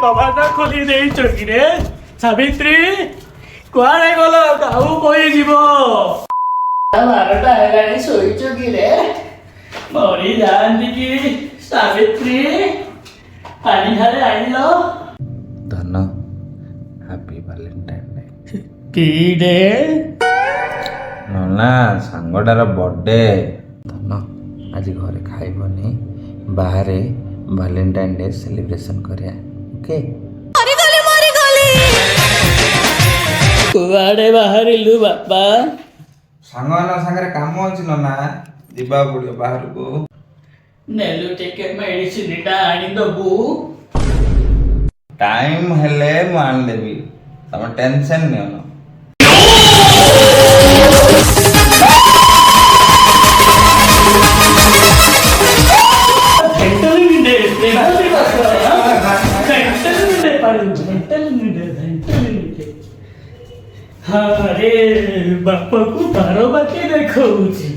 କବାଟ ଖୋଲି ଦେଇଛ କିରେ ସାବିତ୍ରୀ? କୁଆଡ଼େ ଗଲ? କାହୁ କହିଯିବ? 12ଟା ହେଲାଣି, ଶୋଇଛ କିରେ? ମରି ଯାଆନ୍ତି କି ସାବିତ୍ରୀ? ପାଣି ଢାଳେ ଆଣିଲ। ଧନ, ହାପି ଭାଲେଣ୍ଟାଇନ୍ ଡେ। କି ଡେ? ନନା, ସାଙ୍ଗଟାର ବର୍ଥଡେ। ଧନ, ଆଜି ଘରେ ଖାଇବନି, ବାହାରେ ଭାଲେଣ୍ଟାଇନ୍ ଡେ ସେଲିବ୍ରେସନ୍ କରିବା। ଓକେ? କୁଆଡ଼େ ବାହାରିଲୁ ବାପା? ସାଙ୍ଗମାନଙ୍କ ସାଙ୍ଗରେ କାମ ଅଛି ନନା, ଯିବାକୁ ପଡ଼ିବ ବାହାରକୁ। ନେଲୁ ଟିକେ ମେଡିସିନଟା ଆଣିଦବୁ। ଟାଇମ୍ ହେଲେ ମୁଁ ଆଣିଦେବି, ତମେ ଟେନସନ୍ ନିଅନ। ଆରେ ବାପାକୁ ବାରବାଟୀ ଦେଖଉଛି।